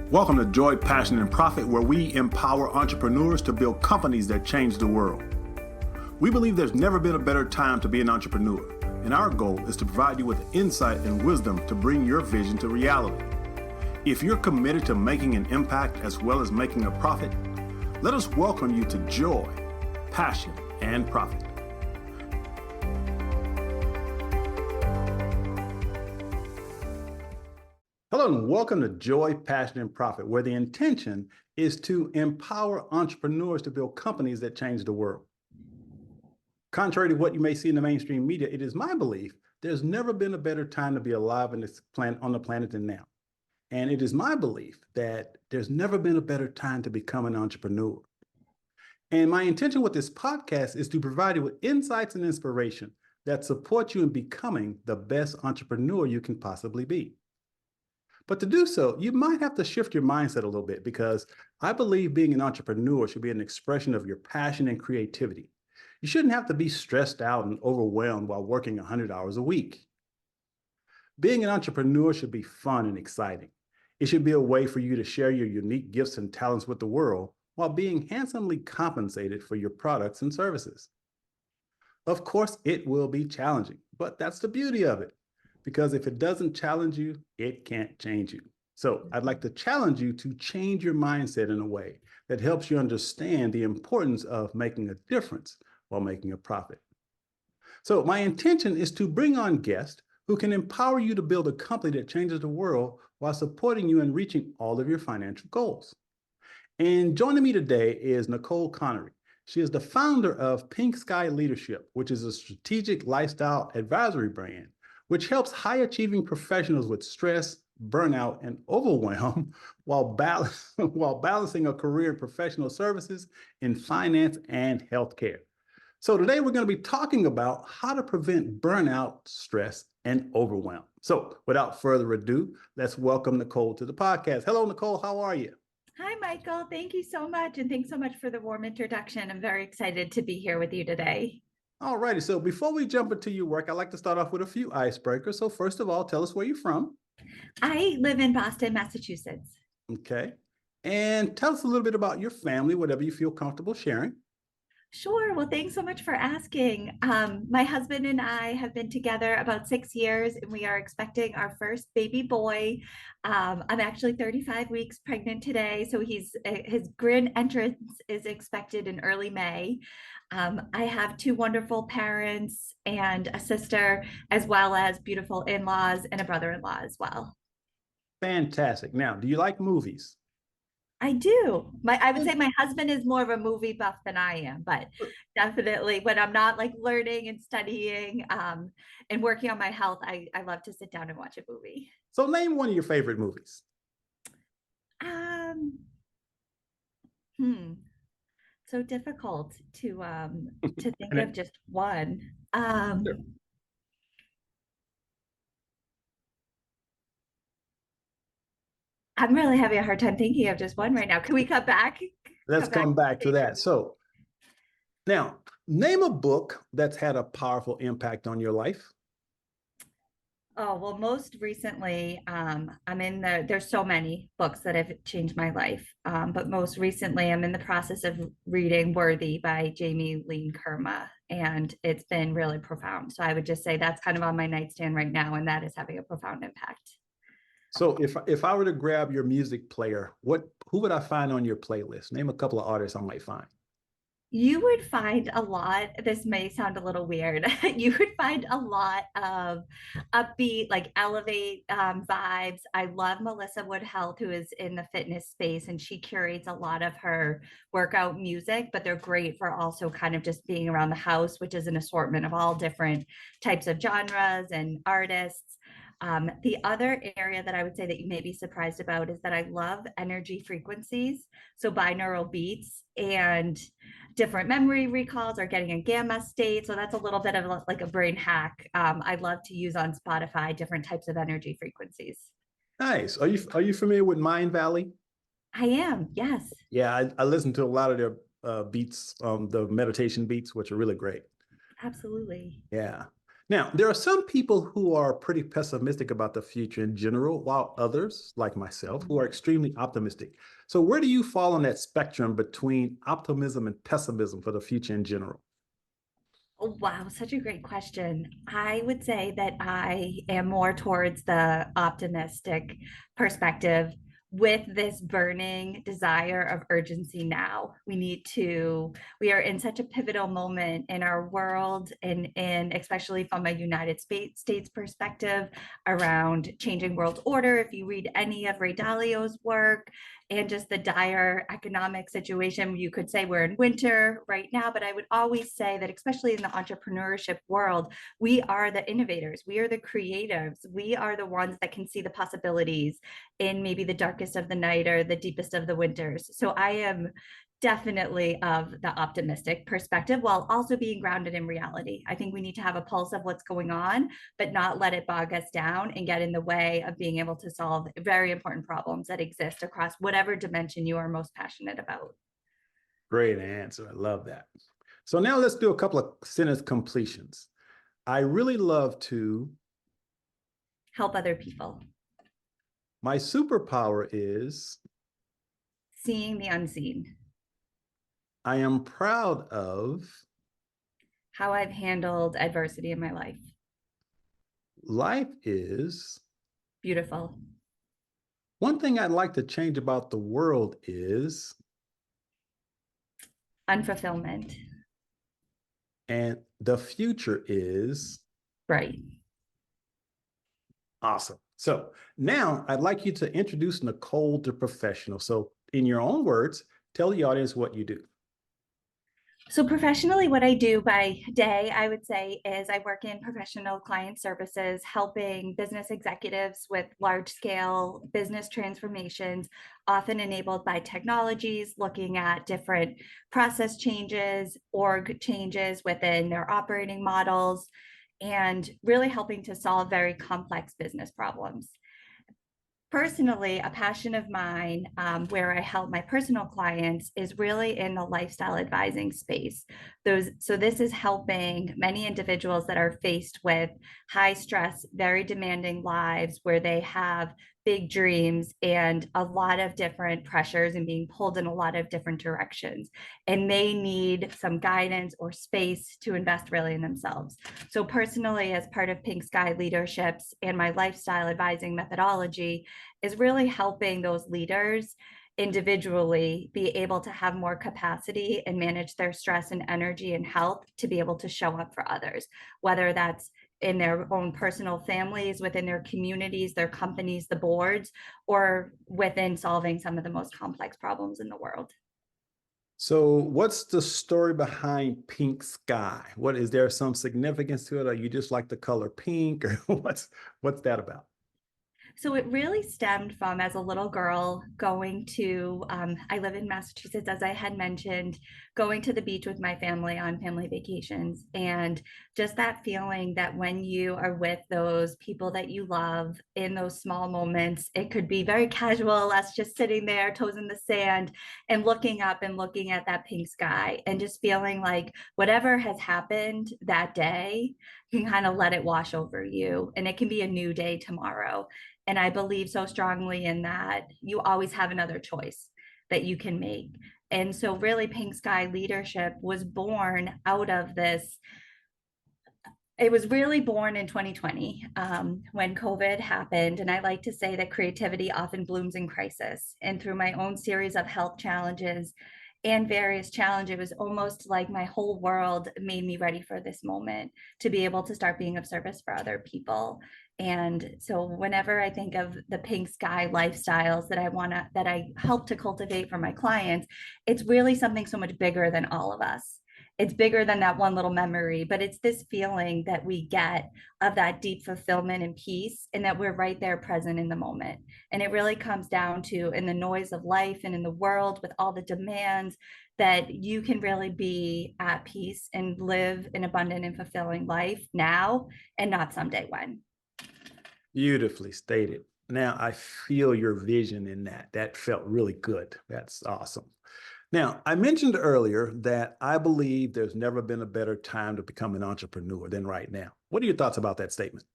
Welcome to Joy, Passion, and Profit, where we empower entrepreneurs to build companies that change the world. We believe there's never been a better time to be an entrepreneur, and our goal is to provide you with insight and wisdom to bring your vision to reality. If you're committed to making an impact as well as making a profit, let us welcome you to Joy, Passion, and Profit. Hello and welcome to Joy, Passion, and Profit, where the intention is to empower entrepreneurs to build companies that change the world. Contrary to what you may see in the mainstream media, it is my belief there's never been a better time to be alive on the planet than now. And it is my belief that there's never been a better time to become an entrepreneur. And my intention with this podcast is to provide you with insights and inspiration that support you in becoming the best entrepreneur you can possibly be. But to do so, you might have to shift your mindset a little bit, because I believe being an entrepreneur should be an expression of your passion and creativity. You shouldn't have to be stressed out and overwhelmed while working 100 hours a week. Being an entrepreneur should be fun and exciting. It should be a way for you to share your unique gifts and talents with the world while being handsomely compensated for your products and services. Of course, it will be challenging, but that's the beauty of it. Because if it doesn't challenge you, it can't change you. So I'd like to challenge you to change your mindset in a way that helps you understand the importance of making a difference while making a profit. So my intention is to bring on guests who can empower you to build a company that changes the world while supporting you in reaching all of your financial goals. And joining me today is Nicole Connery. She is the founder of Pink Sky Leadership, which is a strategic lifestyle advisory brand which helps high-achieving professionals with stress, burnout, and overwhelm while balancing a career in professional services in finance and healthcare. So today we're going to be talking about how to prevent burnout, stress, and overwhelm. So without further ado, let's welcome Nicole to the podcast. Hello, Nicole. How are you? Hi, Michael. Thank you so much. And thanks so much for the warm introduction. I'm very excited to be here with you today. All righty. So before we jump into your work, I'd like to start off with a few icebreakers. So first of all, tell us where you're from. I live in Boston, Massachusetts. Okay. And tell us a little bit about your family, whatever you feel comfortable sharing. Sure. Well, thanks so much for asking. My husband and I have been together about 6 years, and we are expecting our first baby boy. I'm actually 35 weeks pregnant today, so his grand entrance is expected in early May. I have two wonderful parents and a sister, as well as beautiful in-laws and a brother-in-law as well. Fantastic. Now, do you like movies? I do. I would say my husband is more of a movie buff than I am, but definitely when I'm not like learning and studying and working on my health, I love to sit down and watch a movie. So name one of your favorite movies. Um, so difficult to think of just one. Sure. I'm really having a hard time thinking of just one right now. Can we come back? Let's come back to that. So now, name a book that's had a powerful impact on your life. Oh, well, most recently, there's so many books that have changed my life. But most recently, I'm in the process of reading Worthy by Jamie Lee Kerma, and it's been really profound. So I would just say that's kind of on my nightstand right now, and that is having a profound impact. So if I were to grab your music player, who would I find on your playlist? Name a couple of artists I might find. You would find a lot, this may sound a little weird, you would find a lot of upbeat, like elevate vibes. I love Melissa Wood Health, who is in the fitness space, and she curates a lot of her workout music, but they're great for also kind of just being around the house, which is an assortment of all different types of genres and artists. The other area that I would say that you may be surprised about is that I love energy frequencies. So binaural beats and different memory recalls or getting a gamma state. So that's a little bit of like a brain hack. I love to use on Spotify different types of energy frequencies. Nice. Are you familiar with Mind Valley? I am, yes. Yeah, I listen to a lot of their beats, the meditation beats, which are really great. Absolutely. Yeah. Now, there are some people who are pretty pessimistic about the future in general, while others, like myself, who are extremely optimistic. So, where do you fall on that spectrum between optimism and pessimism for the future in general? Oh, wow, such a great question. I would say that I am more towards the optimistic perspective with this burning desire of urgency now. We are in such a pivotal moment in our world and especially from a States perspective around changing world order. If you read any of Ray Dalio's work, and just the dire economic situation. You could say we're in winter right now, but I would always say that, especially in the entrepreneurship world, we are the innovators, we are the creatives, we are the ones that can see the possibilities in maybe the darkest of the night or the deepest of the winters. So I am definitely of the optimistic perspective while also being grounded in reality. I think we need to have a pulse of what's going on, but not let it bog us down and get in the way of being able to solve very important problems that exist across whatever dimension you are most passionate about. Great answer. I love that. So, now let's do a couple of sentence completions. I really love to, Help other people. my superpower is, Seeing the unseen. I am proud of, How I've handled adversity in my life. life is, Beautiful. one thing I'd like to change about the world is, Unfulfillment. and the future is. Right. Awesome. So now I'd like you to introduce Nicole the professional. So, in your own words, tell the audience what you do. So professionally, what I do by day, I would say, is I work in professional client services, helping business executives with large scale business transformations, often enabled by technologies, looking at different process changes, org changes within their operating models, and really helping to solve very complex business problems. Personally, a passion of mine, where I help my personal clients, is really in the lifestyle advising space. So this is helping many individuals that are faced with high stress, very demanding lives where they have big dreams and a lot of different pressures and being pulled in a lot of different directions. And they need some guidance or space to invest really in themselves. So personally, as part of Pink Sky Leaderships and my lifestyle advising methodology, is really helping those leaders individually be able to have more capacity and manage their stress and energy and health to be able to show up for others, whether that's in their own personal families, within their communities, their companies, the boards, or within solving some of the most complex problems in the world. So, what's the story behind Pink Sky? What is there some significance to it? Or you just like the color pink, or what's that about? So it really stemmed from as a little girl going to, I live in Massachusetts, as I had mentioned, going to the beach with my family on family vacations. And just that feeling that when you are with those people that you love in those small moments, it could be very casual, us just sitting there, toes in the sand, and looking up and looking at that pink sky and just feeling like whatever has happened that day, you can kind of let it wash over you. And it can be a new day tomorrow. And I believe so strongly in that you always have another choice that you can make. And so, really, Pink Sky Leadership was born out of this. It was really born in 2020 when COVID happened. And I like to say that creativity often blooms in crisis. And through my own series of health challenges and various challenges, it was almost like my whole world made me ready for this moment to be able to start being of service for other people. And so whenever I think of the pink sky lifestyles that I help to cultivate for my clients, it's really something so much bigger than all of us. It's bigger than that one little memory, but it's this feeling that we get of that deep fulfillment and peace, and that we're right there present in the moment. And it really comes down to, in the noise of life and in the world with all the demands, that you can really be at peace and live an abundant and fulfilling life now and not someday when. Beautifully stated. Now I feel your vision in that. That felt really good. That's awesome. Now, I mentioned earlier that I believe there's never been a better time to become an entrepreneur than right now. What are your thoughts about that statement?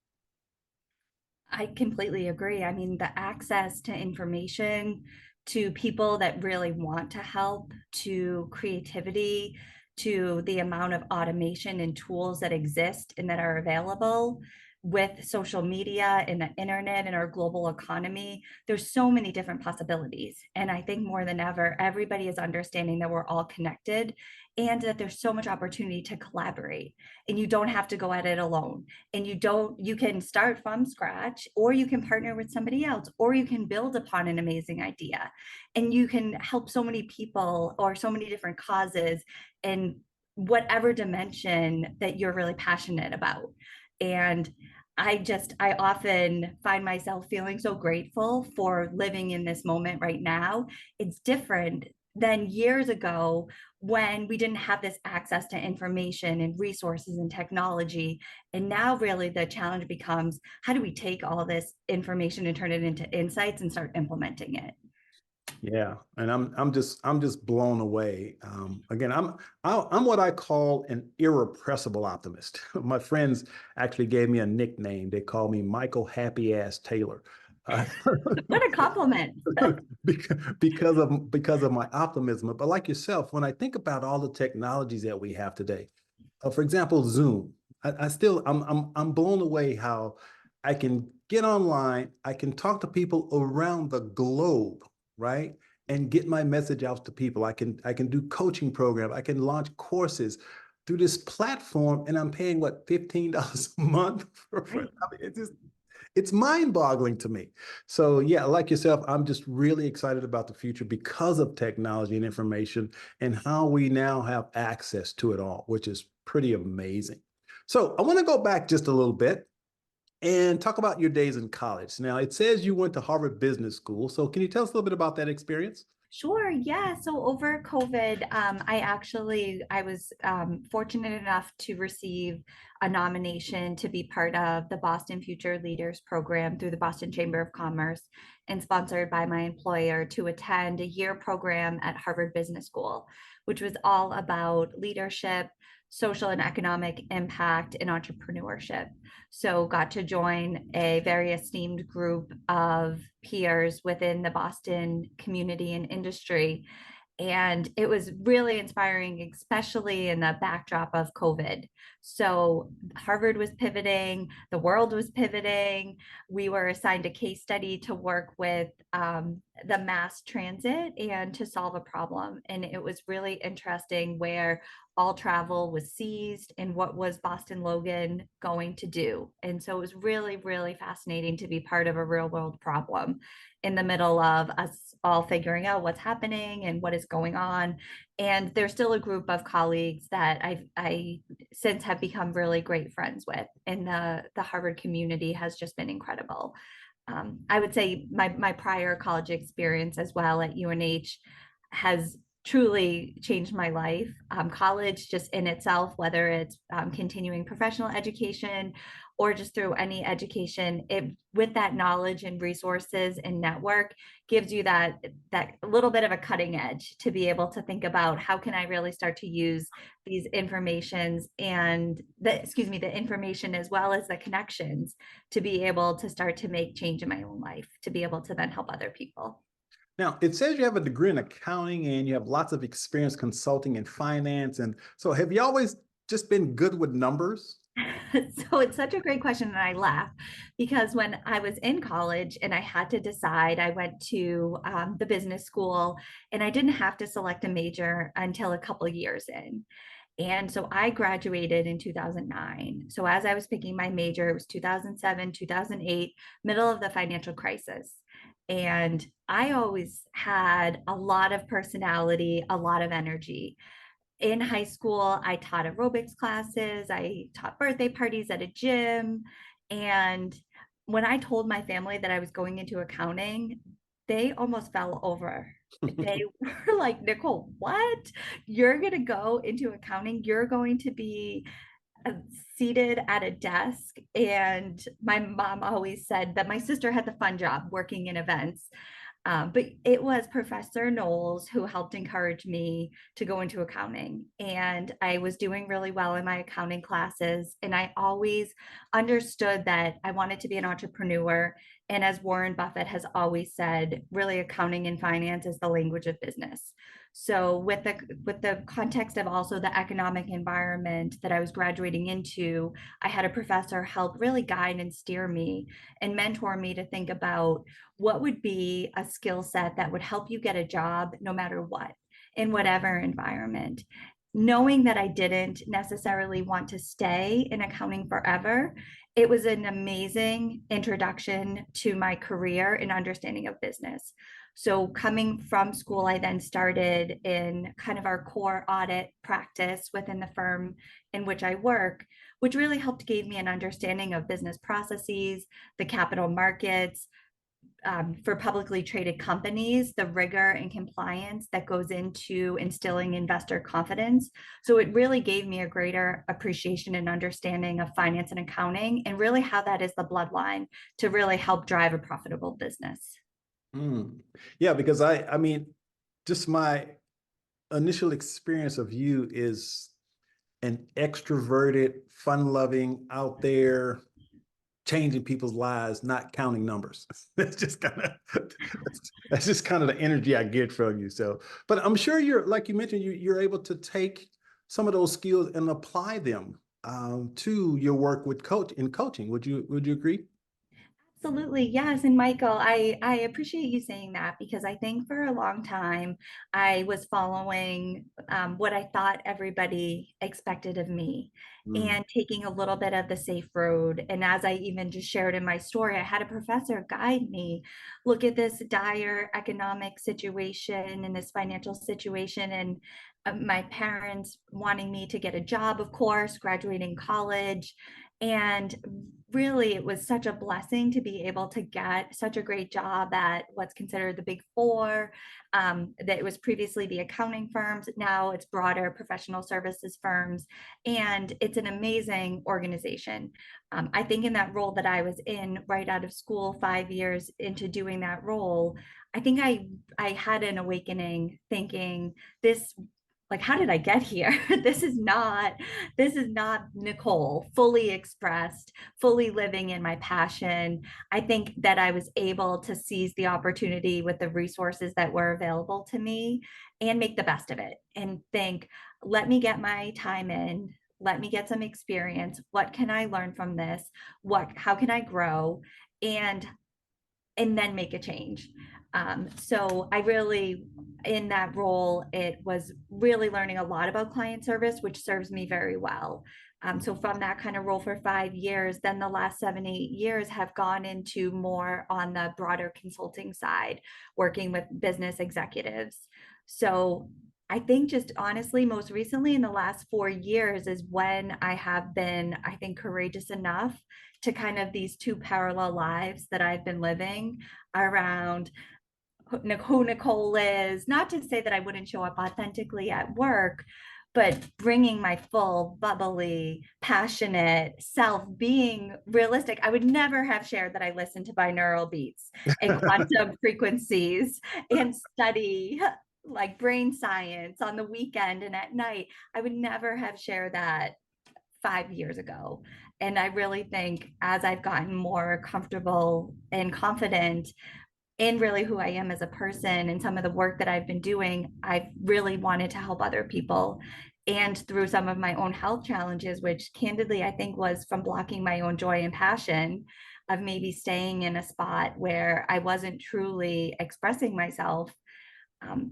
I completely agree. I mean, the access to information, to people that really want to help, to creativity, to the amount of automation and tools that exist and that are available with social media and the internet and our global economy, there's so many different possibilities. And I think more than ever, everybody is understanding that we're all connected and that there's so much opportunity to collaborate. And you don't have to go at it alone, and you can start from scratch, or you can partner with somebody else, or you can build upon an amazing idea, and you can help so many people or so many different causes in whatever dimension that you're really passionate about. And I often find myself feeling so grateful for living in this moment right now. It's different than years ago when we didn't have this access to information and resources and technology. And now really the challenge becomes, how do we take all this information and turn it into insights and start implementing it? Yeah, and I'm just blown away. Again, I'm what I call an irrepressible optimist. My friends actually gave me a nickname. They call me Michael Happy Ass Taylor. Uh, What a compliment. because of my optimism. But like yourself, when I think about all the technologies that we have today, for example, Zoom, I still I'm blown away how I can get online, I can talk to people around the globe, right? And get my message out to people. I can do coaching program. I can launch courses through this platform, and I'm paying what, $15 a month for Right. I mean, it's mind-boggling to me. So yeah, like yourself, I'm just really excited about the future because of technology and information and how we now have access to it all, which is pretty amazing. So I want to go back just a little bit and talk about your days in college. Now, it says you went to Harvard Business School. So can you tell us a little bit about that experience? Sure. Yeah. So over COVID, I was fortunate enough to receive a nomination to be part of the Boston Future Leaders Program through the Boston Chamber of Commerce, and sponsored by my employer to attend a year program at Harvard Business School, which was all about leadership, social and economic impact, and entrepreneurship. So got to join a very esteemed group of peers within the Boston community and industry. And it was really inspiring, especially in the backdrop of COVID. So Harvard was pivoting, the world was pivoting. We were assigned a case study to work with the mass transit and to solve a problem. And it was really interesting where all travel was seized and what was Boston Logan going to do. And so it was really, really fascinating to be part of a real world problem in the middle of us all figuring out what's happening and what is going on. And there's still a group of colleagues that I since have become really great friends with. And the Harvard community has just been incredible. I would say my prior college experience as well at UNH has truly changed my life. College, just in itself, whether it's continuing professional education or just through any education, it with that knowledge and resources and network gives you that little bit of a cutting edge to be able to think about how can I really start to use these informations and the information as well as the connections to be able to start to make change in my own life, to be able to then help other people. Now, it says you have a degree in accounting and you have lots of experience consulting in finance. And so have you always just been good with numbers? So it's such a great question, and I laugh because when I was in college and I had to decide, I went to the business school and I didn't have to select a major until a couple of years in. And so I graduated in 2009. So as I was picking my major, it was 2007, 2008, middle of the financial crisis. And I always had a lot of personality, a lot of energy. In high school, I taught aerobics classes, I taught birthday parties at a gym. And when I told my family that I was going into accounting, they almost fell over. They were like, Nicole, what? You're going to go into accounting? You're going to be seated at a desk. And my mom always said that my sister had the fun job working in events. But it was Professor Knowles who helped encourage me to go into accounting. And I was doing really well in my accounting classes. And I always understood that I wanted to be an entrepreneur. And as Warren Buffett has always said, really accounting and finance is the language of business. So with the context of also the economic environment that I was graduating into, I had a professor help really guide and steer me and mentor me to think about what would be a skill set that would help you get a job no matter what, in whatever environment. Knowing that I didn't necessarily want to stay in accounting forever, it was an amazing introduction to my career and understanding of business. So, coming from school, I then started in kind of our core audit practice within the firm in which I work, which really helped give me an understanding of business processes, the capital markets, for publicly traded companies, the rigor and compliance that goes into instilling investor confidence. So it really gave me a greater appreciation and understanding of finance and accounting, and really how that is the bloodline to really help drive a profitable business. Mm. Yeah, because I mean, just my initial experience of you is an extroverted, fun-loving, out there, changing people's lives, not counting numbers. That's just kind of that's just kind of the energy I get from you. So, but I'm sure you're like you mentioned, you're able to take some of those skills and apply them to your work with coaching. Would you agree? Absolutely. Yes. And Michael, I appreciate you saying that because I think for a long time I was following what I thought everybody expected of me Mm. and taking a little bit of the safe road. And as I even just shared in my story, I had a professor guide me look at this dire economic situation and this financial situation. And my parents wanting me to get a job, of course, graduating college. And really, it was such a blessing to be able to get such a great job at what's considered the big four. That it was previously the accounting firms, now it's broader professional services firms. And it's an amazing organization. I think in that role that I was in right out of school, 5 years into doing that role, I think I had an awakening thinking this, like, how did I get here? This is not Nicole fully expressed, fully living in my passion. I think that I was able to seize the opportunity with the resources that were available to me and make the best of it and think, let me get my time in, let me get some experience. What can I learn from this? How can I grow? And then make a change. So I really, in that role, it was really learning a lot about client service, which serves me very well. So from that kind of role for 5 years, then the last 7, 8 years have gone into more on the broader consulting side, working with business executives. So I think just honestly, most recently in the last 4 years is when I have been, I think, courageous enough to kind of these two parallel lives that I've been living around who Nicole is. Not to say that I wouldn't show up authentically at work, but bringing my full, bubbly, passionate self, being realistic. I would never have shared that I listen to binaural beats and quantum frequencies and study like brain science on the weekend and at night. I would never have shared that 5 years ago. And I really think as I've gotten more comfortable and confident in really who I am as a person and some of the work that I've been doing, I've really wanted to help other people. And through some of my own health challenges, which candidly I think was from blocking my own joy and passion of maybe staying in a spot where I wasn't truly expressing myself,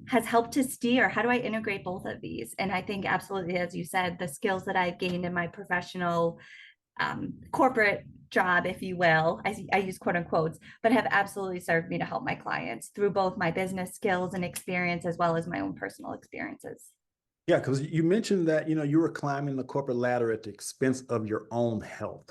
has helped to steer how do I integrate both of these. And I think absolutely, as you said, the skills that I've gained in my professional corporate job, if you will, I use quote unquotes, but have absolutely served me to help my clients through both my business skills and experience as well as my own personal experiences. Yeah, because you mentioned that you were climbing the corporate ladder at the expense of your own health.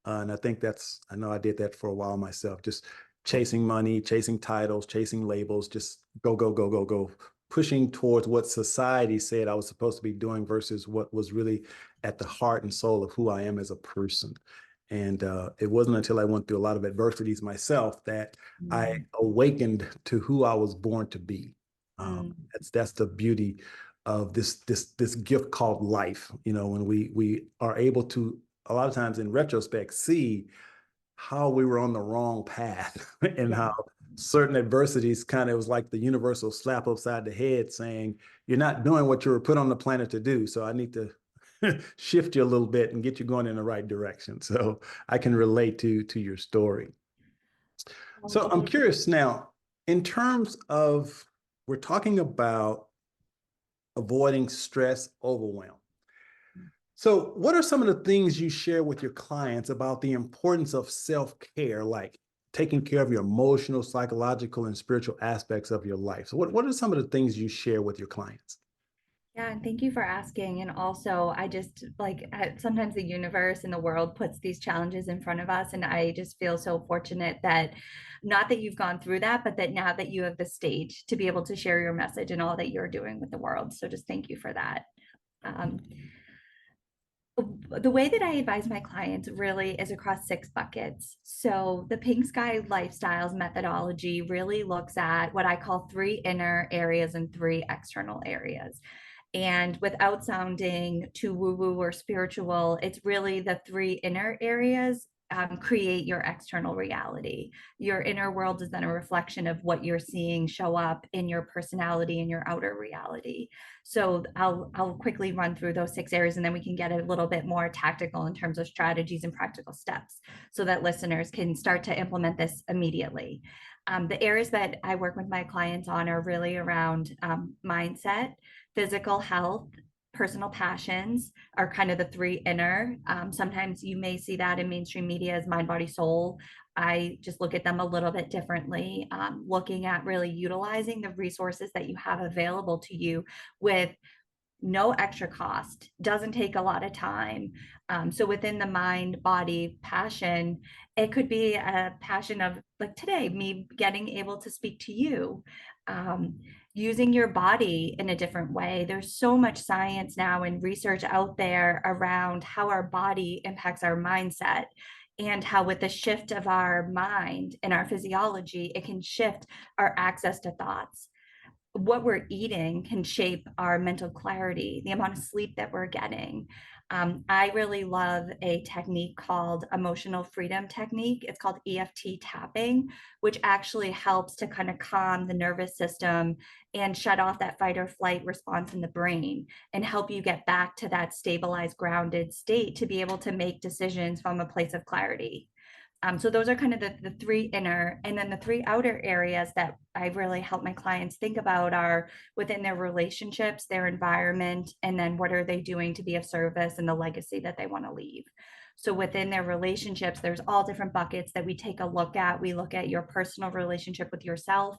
And I think I know I did that for a while myself, just chasing money, chasing titles, chasing labels, just go, go, go, go, go, pushing towards what society said I was supposed to be doing versus what was really at the heart and soul of who I am as a person. And it wasn't until I went through a lot of adversities myself that I Mm, awakened to who I was born to be. mm, That's the beauty of this gift called life. You know, when we are able to, a lot of times in retrospect, see how we were on the wrong path and yeah. how certain adversities kind of was like the universal slap upside the head saying, you're not doing what you were put on the planet to do. So I need to shift you a little bit and get you going in the right direction. So I can relate to your story. Well, So it I'm is. curious now, in terms of, we're talking about avoiding stress, overwhelm. So, what are some of the things you share with your clients about the importance of self care, like taking care of your emotional, psychological, and spiritual aspects of your life? So, what are some of the things you share with your clients? Yeah, and thank you for asking. And also, I just like sometimes the universe and the world puts these challenges in front of us. And I just feel so fortunate that not that you've gone through that, but that now that you have the stage to be able to share your message and all that you're doing with the world. So just thank you for that. Um, the way that I advise my clients really is across 6 buckets. So the Pink Sky Lifestyles methodology really looks at what I call 3 inner areas and 3 external areas. And without sounding too woo woo or spiritual, it's really the 3 inner areas create your external reality. Your inner world is then a reflection of what you're seeing show up in your personality and your outer reality. So I'll quickly run through those 6 areas, and then we can get a little bit more tactical in terms of strategies and practical steps so that listeners can start to implement this immediately. The areas that I work with my clients on are really around mindset, physical health, personal passions are kind of the 3 inner. Sometimes you may see that in mainstream media as mind, body, soul. I just look at them a little bit differently, looking at really utilizing the resources that you have available to you with no extra cost, doesn't take a lot of time. So within the mind, body, passion, it could be a passion of like today, me getting able to speak to you, um, using your body in a different way. There's so much science now and research out there around how our body impacts our mindset. And how, with the shift of our mind and our physiology, it can shift our access to thoughts. What we're eating can shape our mental clarity, the amount of sleep that we're getting. I really love a technique called emotional freedom technique. It's called EFT tapping, which actually helps to kind of calm the nervous system and shut off that fight or flight response in the brain and help you get back to that stabilized, grounded state to be able to make decisions from a place of clarity. So those are kind of the 3 inner, and then the 3 outer areas that I really help my clients think about are within their relationships, their environment, and then what are they doing to be of service and the legacy that they want to leave. So within their relationships, there's all different buckets that we take a look at. We look at your personal relationship with yourself.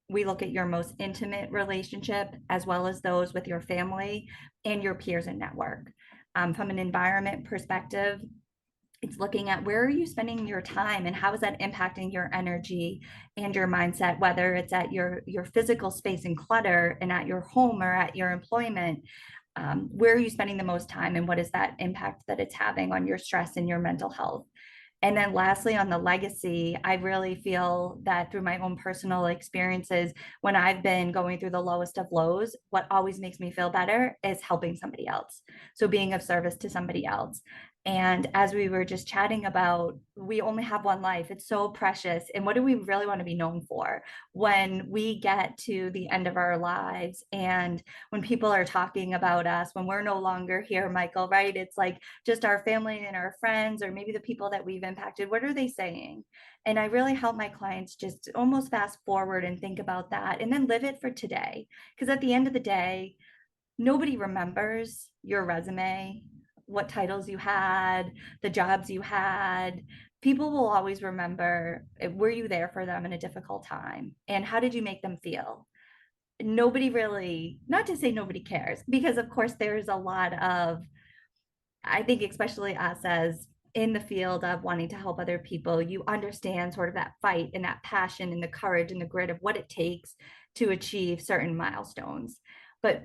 We look at your most intimate relationship, as well as those with your family and your peers and network. From an environment perspective, it's looking at where are you spending your time and how is that impacting your energy and your mindset, whether it's at your physical space and clutter and at your home or at your employment. Where are you spending the most time and what is that impact that it's having on your stress and your mental health? And then lastly, on the legacy, I really feel that through my own personal experiences, when I've been going through the lowest of lows, what always makes me feel better is helping somebody else. So being of service to somebody else. And as we were just chatting about, we only have one life. It's so precious. And what do we really want to be known for when we get to the end of our lives? And when people are talking about us, when we're no longer here, Michael, right? It's like just our family and our friends, or maybe the people that we've impacted. What are they saying? And I really help my clients just almost fast forward and think about that and then live it for today. Because at the end of the day, nobody remembers your resume, what titles you had, the jobs you had. People will always remember, were you there for them in a difficult time? And how did you make them feel? Nobody really, not to say nobody cares, because of course there's a lot of, I think, especially us as in the field of wanting to help other people, you understand sort of that fight and that passion and the courage and the grit of what it takes to achieve certain milestones. But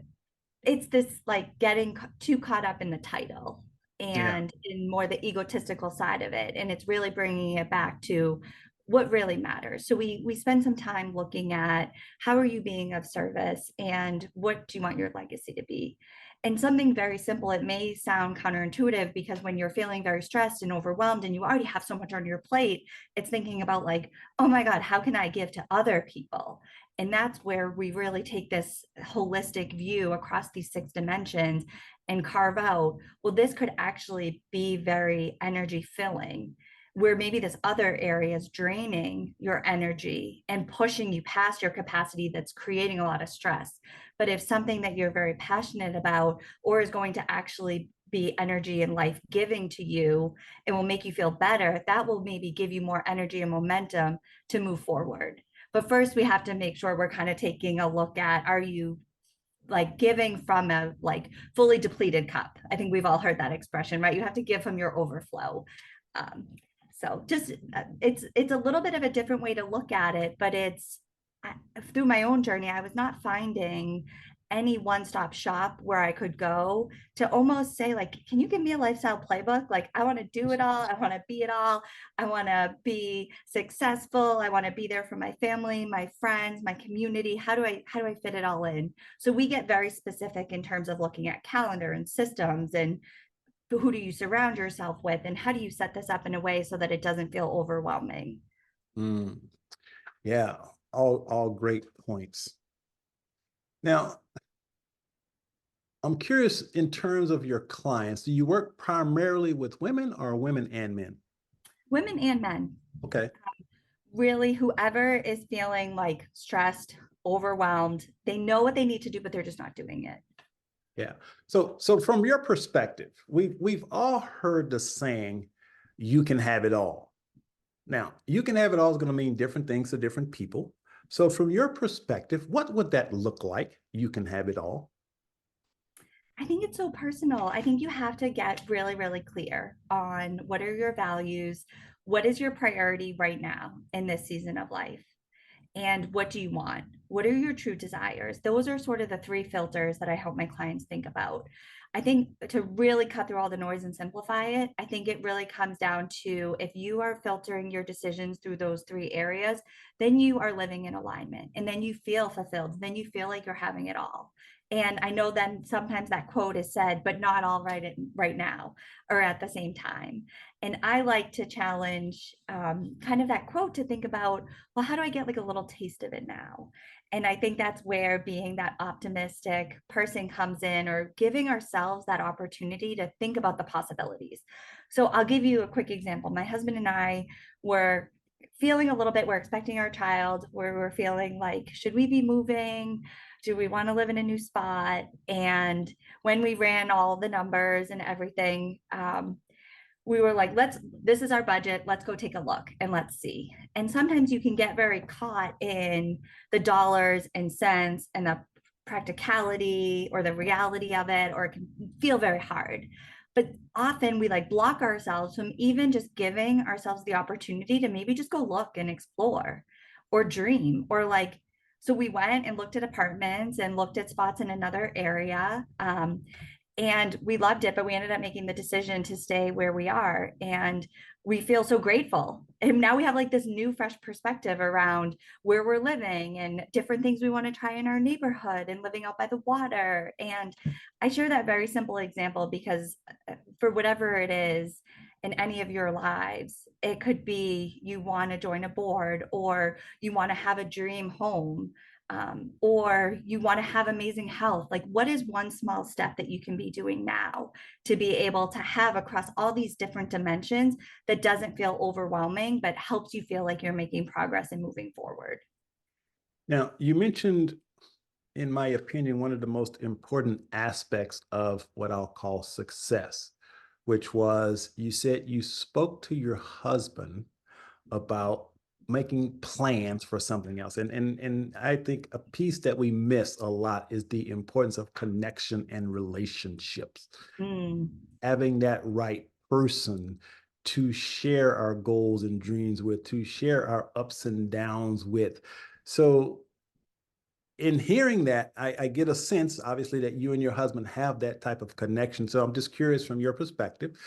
it's this like getting too caught up in the title Yeah. and in more the egotistical side of it. And it's really bringing it back to what really matters. So we spend some time looking at how are you being of service and what do you want your legacy to be? And something very simple, it may sound counterintuitive because when you're feeling very stressed and overwhelmed and you already have so much on your plate, it's thinking about like, oh my God, how can I give to other people? And that's where we really take this holistic view across these 6 dimensions and carve out, well, this could actually be very energy filling, where maybe this other area is draining your energy and pushing you past your capacity that's creating a lot of stress. But if something that you're very passionate about or is going to actually be energy and life giving to you and will make you feel better, that will maybe give you more energy and momentum to move forward. But first, we have to make sure we're kind of taking a look at, are you like giving from a like fully depleted cup? I think we've all heard that expression, right? You have to give from your overflow. Um, so just it's a little bit of a different way to look at it, but it's through my own journey, I was not finding any one-stop shop where I could go to almost say like, can you give me a lifestyle playbook? Like I want to do it all. I want to be it all. I want to be successful. I want to be there for my family, my friends, my community. How do I fit it all in? So we get very specific in terms of looking at calendar and systems and who do you surround yourself with and how do you set this up in a way so that it doesn't feel overwhelming. Mm, yeah. All great points. Now, I'm curious in terms of your clients, do you work primarily with women or women and men? Women and men, Okay. really, whoever is feeling like stressed, overwhelmed, they know what they need to do but they're just not doing it. Yeah. So from your perspective, we've all heard the saying, you can have it all. Now, you can have it all is going to mean different things to different people. So from your perspective, what would that look like? You can have it all. I think it's so personal. I think you have to get really, really clear on what are your values, what is your priority right now in this season of life, and what do you want? What are your true desires? Those are sort of the 3 filters that I help my clients think about. I think to really cut through all the noise and simplify it, I think it really comes down to if you are filtering your decisions through those 3 areas, then you are living in alignment and then you feel fulfilled. Then you feel like you're having it all. And I know then sometimes that quote is said, but not all right now or at the same time. And I like to challenge kind of that quote to think about, well, how do I get like a little taste of it now? And I think that's where being that optimistic person comes in, or giving ourselves that opportunity to think about the possibilities. So I'll give you a quick example. My husband and I were feeling a little bit, we're expecting our child, where we're feeling like, should we be moving? Do we want to live in a new spot? And when we ran all the numbers and everything, we were like, this is our budget, let's go take a look and let's see. And sometimes you can get very caught in the dollars and cents and the practicality or the reality of it, or it can feel very hard. But often we like block ourselves from even just giving ourselves the opportunity to maybe just go look and explore or dream, or like, so we went and looked at apartments and looked at spots in another area. And we loved it, but we ended up making the decision to stay where we are. And we feel so grateful. And now we have like this new, fresh perspective around where we're living and different things we want to try in our neighborhood and living out by the water. And I share that very simple example because for whatever it is in any of your lives, it could be you want to join a board, or you want to have a dream home, or you want to have amazing health. Like, what is one small step that you can be doing now to be able to have across all these different dimensions that doesn't feel overwhelming, but helps you feel like you're making progress and moving forward? Now, you mentioned, in my opinion, one of the most important aspects of what I'll call success, which was you said you spoke to your husband about making plans for something else. And I think a piece that we miss a lot is the importance of connection and relationships. Mm. Having that right person to share our goals and dreams with, to share our ups and downs with. So in hearing that, I get a sense, obviously, that you and your husband have that type of connection. So I'm just curious from your perspective,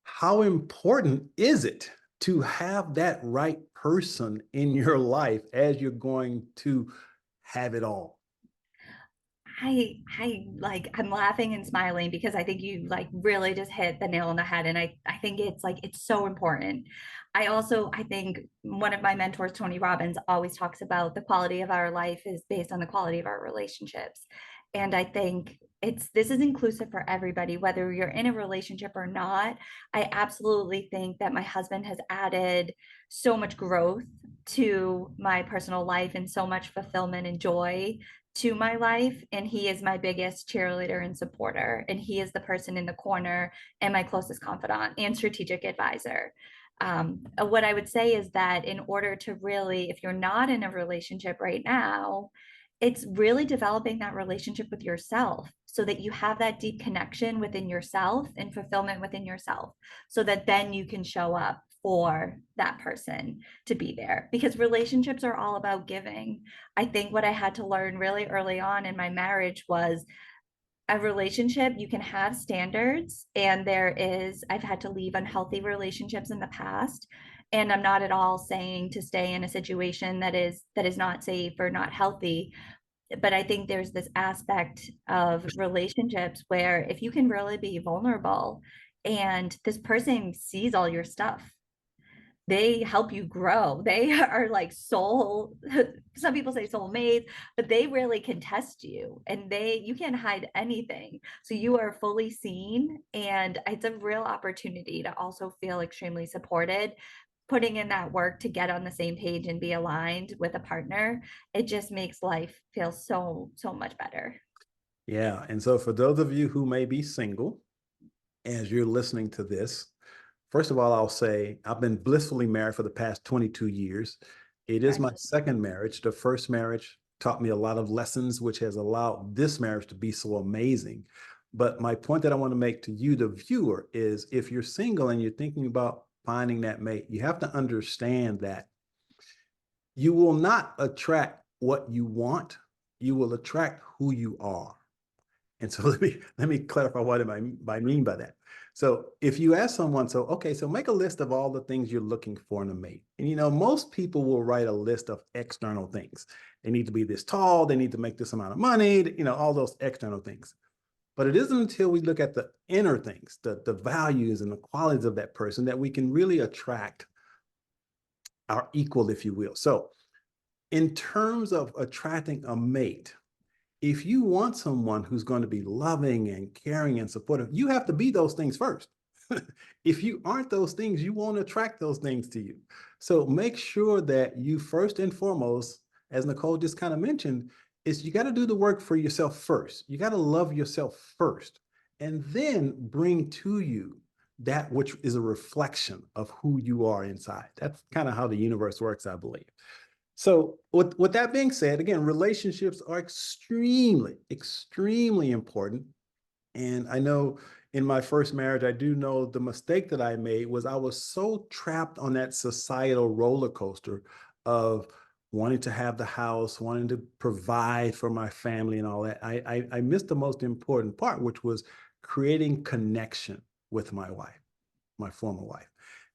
how important is it to have that right person in your life as you're going to have it all? I like I'm laughing and smiling because I think you like really just hit the nail on the head. And I think it's like it's so important. I think one of my mentors, Tony Robbins, always talks about the quality of our life is based on the quality of our relationships. And I think it's this is inclusive for everybody, whether you're in a relationship or not. I absolutely think that my husband has added so much growth to my personal life and so much fulfillment and joy to my life, and he is my biggest cheerleader and supporter, and he is the person in the corner and my closest confidant and strategic advisor. What I would say is that in order to really, if you're not in a relationship right now, it's really developing that relationship with yourself so that you have that deep connection within yourself and fulfillment within yourself so that then you can show up for that person to be there, because relationships are all about giving. I think what I had to learn really early on in my marriage was a relationship, you can have standards, and I've had to leave unhealthy relationships in the past. And I'm not at all saying to stay in a situation that is not safe or not healthy. But I think there's this aspect of relationships where if you can really be vulnerable and this person sees all your stuff, they help you grow. They are like soul, some people say soulmates, but they really can test you and you can't hide anything. So you are fully seen. And it's a real opportunity to also feel extremely supported. Putting in that work to get on the same page and be aligned with a partner, it just makes life feel so, so much better. Yeah. And so for those of you who may be single, as you're listening to this, first of all, I'll say I've been blissfully married for the past 22 years. It is my Congratulations. second marriage. The first marriage taught me a lot of lessons, which has allowed this marriage to be so amazing. But my point that I want to make to you, the viewer, is if you're single and you're thinking about finding that mate, you have to understand that you will not attract what you want, you will attract who you are. And so let me clarify what I mean by that. So if you ask someone, so okay, so make a list of all the things you're looking for in a mate. And most people will write a list of external things. They need to be this tall, they need to make this amount of money, all those external things. But it isn't until we look at the inner things, the values and the qualities of that person, that we can really attract our equal, if you will. So in terms of attracting a mate, if you want someone who's going to be loving and caring and supportive, you have to be those things first. If you aren't those things, you won't attract those things to you. So make sure that you first and foremost, as Nicole just kind of mentioned, is you got to do the work for yourself first. You got to love yourself first, and then bring to you that which is a reflection of who you are inside. That's kind of how the universe works, I believe. So with that being said, again, relationships are extremely, extremely important. And I know in my first marriage, I do know the mistake that I made was I was so trapped on that societal roller coaster of wanting to have the house, wanting to provide for my family and all that. I missed the most important part, which was creating connection with my wife, my former wife.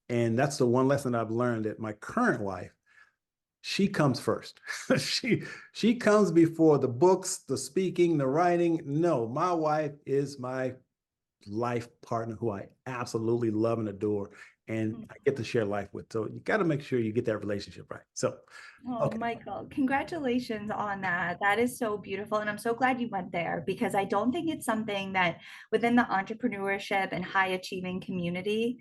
And that's the one lesson I've learned, that my current wife, she comes first. She comes before the books, the speaking, the writing. No, my wife is my life partner who I absolutely love and adore, and I get to share life with. So you got to make sure you get that relationship right. So, Oh, okay, Michael, congratulations on that. That is so beautiful. And I'm so glad you went there because I don't think it's something that within the entrepreneurship and high achieving community,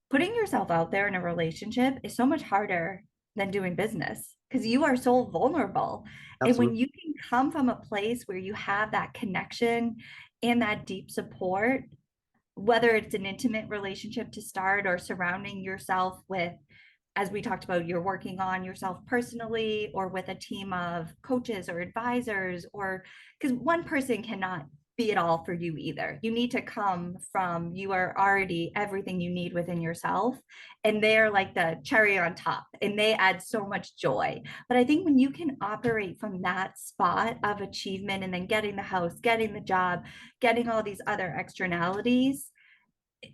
putting yourself out there in a relationship is so much harder than doing business because you are so vulnerable. And when absolutely. you can come from a place where you have that connection and that deep support, whether it's an intimate relationship to start or surrounding yourself with, as we talked about, you're working on yourself personally or with a team of coaches or advisors, or because one person cannot be it all for you either. You need to come from, you are already everything you need within yourself. And they're like the cherry on top and they add so much joy. But I think when you can operate from that spot of achievement and then getting the house, getting the job, getting all these other externalities,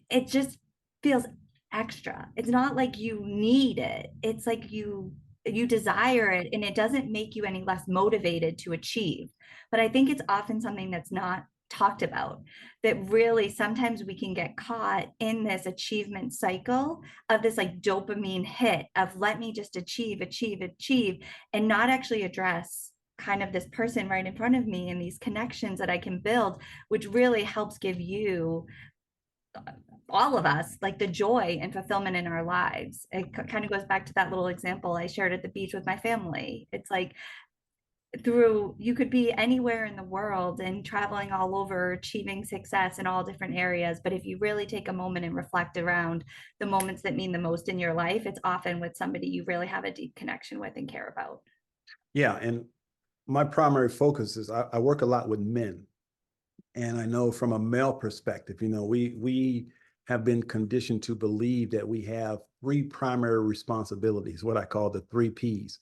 it just feels extra. It's not like you need it. It's like you desire it and it doesn't make you any less motivated to achieve. But I think it's often something that's not talked about, that really sometimes we can get caught in this achievement cycle of this like dopamine hit of let me just achieve, achieve, achieve, and not actually address kind of this person right in front of me and these connections that I can build, which really helps give you, all of us, like the joy and fulfillment in our lives. It kind of goes back to that little example I shared at the beach with my family. It's like through, you could be anywhere in the world and traveling all over, achieving success in all different areas, but if you really take a moment and reflect around the moments that mean the most in your life, it's often with somebody you really have a deep connection with and care about. Yeah. And my primary focus is I work a lot with men. And I know from a male perspective, we have been conditioned to believe that we have three primary responsibilities, what I call the three Ps: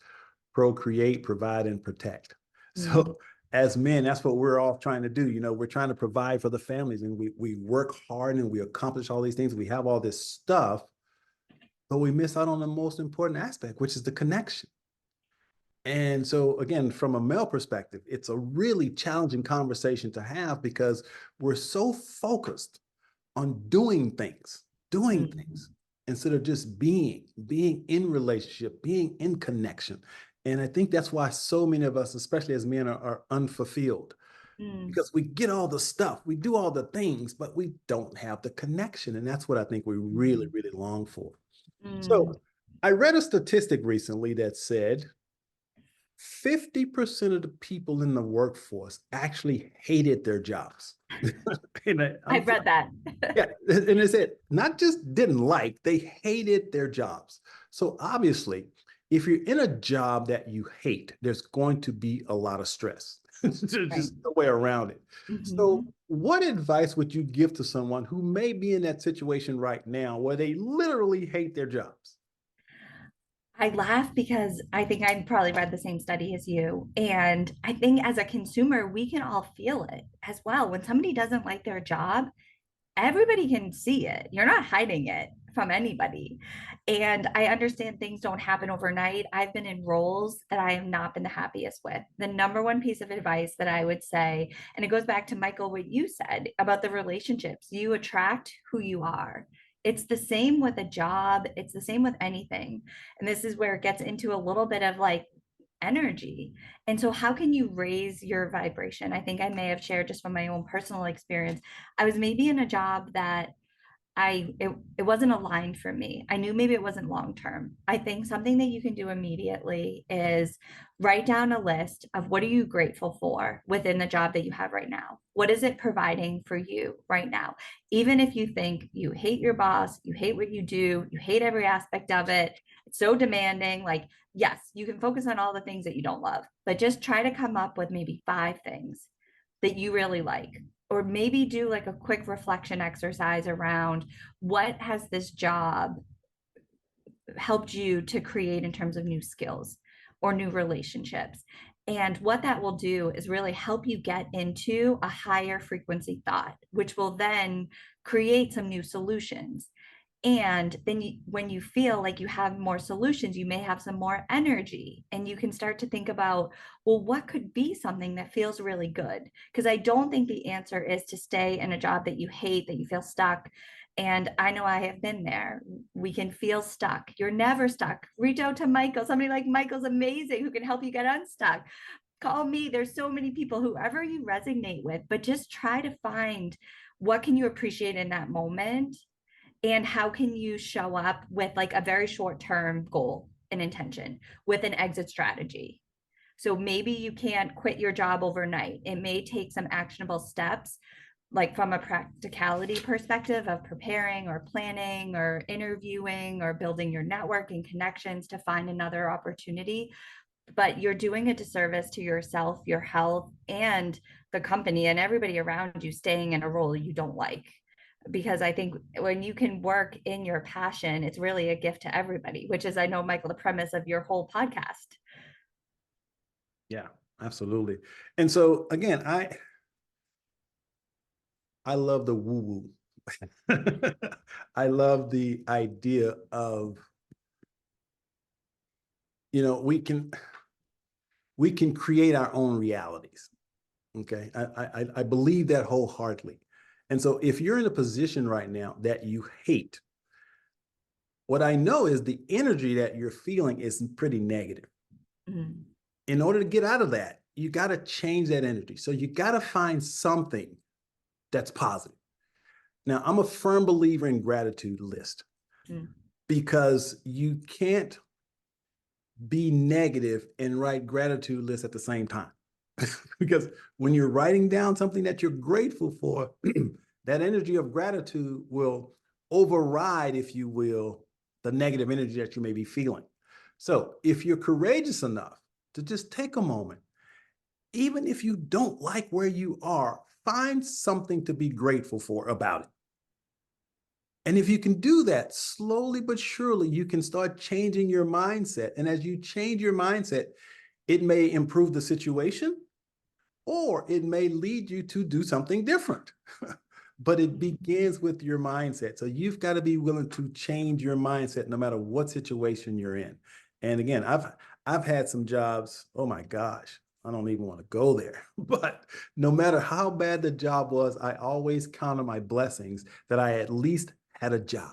procreate, provide, and protect. Mm. So as men, that's what we're all trying to do. We're trying to provide for the families, and we work hard and we accomplish all these things. We have all this stuff, but we miss out on the most important aspect, which is the connection. And so, again, from a male perspective, it's a really challenging conversation to have because we're so focused on doing Mm. things instead of just being in relationship, being in connection. And I think that's why so many of us, especially as men, are unfulfilled, Mm. because we get all the stuff, we do all the things, but we don't have the connection. And that's what I think we really, Mm. really long for. Mm. So I read a statistic recently that said 50% of the people in the workforce actually hated their jobs. And I've read that. yeah, and it said not just didn't like, they hated their jobs. So obviously, if you're in a job that you hate, there's going to be a lot of stress. There's Right. just no way around it. So, Mhm. what advice would you give to someone who may be in that situation right now where they literally hate their jobs? I laugh because I think I probably read the same study as you. And I think as a consumer, we can all feel it as well. When somebody doesn't like their job, everybody can see it. You're not hiding it from anybody. And I understand things don't happen overnight. I've been in roles that I have not been the happiest with. The number one piece of advice that I would say, and it goes back to Michael, what you said about the relationships, you attract who you are. It's the same with a job, it's the same with anything. And this is where it gets into a little bit of like energy. And so, how can you raise your vibration? I think I may have shared just from my own personal experience. I was maybe in a job that it wasn't aligned for me. I knew maybe it wasn't long term. I think something that you can do immediately is write down a list of what are you grateful for within the job that you have right now? What is it providing for you right now? Even if you think you hate your boss, you hate what you do, you hate every aspect of it, it's so demanding, like yes, you can focus on all the things that you don't love, but just try to come up with maybe 5 things that you really like, or maybe do like a quick reflection exercise around what has this job helped you to create in terms of new skills or new relationships. And what that will do is really help you get into a higher frequency thought, which will then create some new solutions. And then when you feel like you have more solutions, you may have some more energy and you can start to think about, well, what could be something that feels really good? Because I don't think the answer is to stay in a job that you hate, that you feel stuck. And I know I have been there. We can feel stuck. You're never stuck. Reach out to Michael. Somebody like Michael's amazing who can help you get unstuck. Call me. There's so many people, whoever you resonate with, but just try to find what can you appreciate in that moment and how can you show up with like a very short term goal and intention with an exit strategy. So maybe you can't quit your job overnight. It may take some actionable steps, like from a practicality perspective of preparing or planning or interviewing or building your network and connections to find another opportunity. but you're doing a disservice to yourself, your health, and the company and everybody around you staying in a role you don't like. Because I think when you can work in your passion, it's really a gift to everybody, which is, I know, Michael, the premise of your whole podcast. Yeah, absolutely. And so again, I love the woo woo. I love the idea of, you know, we can create our own realities. Okay. I believe that wholeheartedly. And so if you're in a position right now that you hate, what I know is the energy that you're feeling is pretty negative. Mm. In order to get out of that, you got to change that energy. So you got to find something that's positive. Now, I'm a firm believer in gratitude list Mm. because you can't be negative and write gratitude lists at the same time. Because when you're writing down something that you're grateful for, that energy of gratitude will override, if you will, the negative energy that you may be feeling. So if you're courageous enough to just take a moment, even if you don't like where you are, find something to be grateful for about it. And if you can do that slowly but surely, you can start changing your mindset. And as you change your mindset, it may improve the situation or it may lead you to do something different. But it begins with your mindset. So you've got to be willing to change your mindset no matter what situation you're in. And again, I've had some jobs, oh my gosh, I don't even want to go there. But no matter how bad the job was, I always counted my blessings that I at least had a job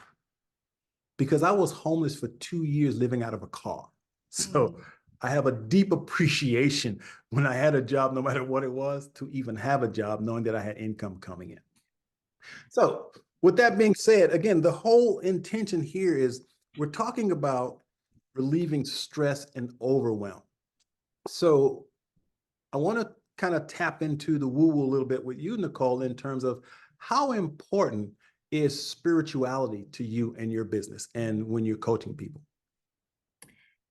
because I was homeless for 2 years living out of a car. So Mm. I have a deep appreciation when I had a job, no matter what it was, to even have a job, knowing that I had income coming in. So, with that being said, again, the whole intention here is we're talking about relieving stress and overwhelm. So, I want to kind of tap into the woo woo a little bit with you, Nicole, in terms of how important is spirituality to you and your business and when you're coaching people?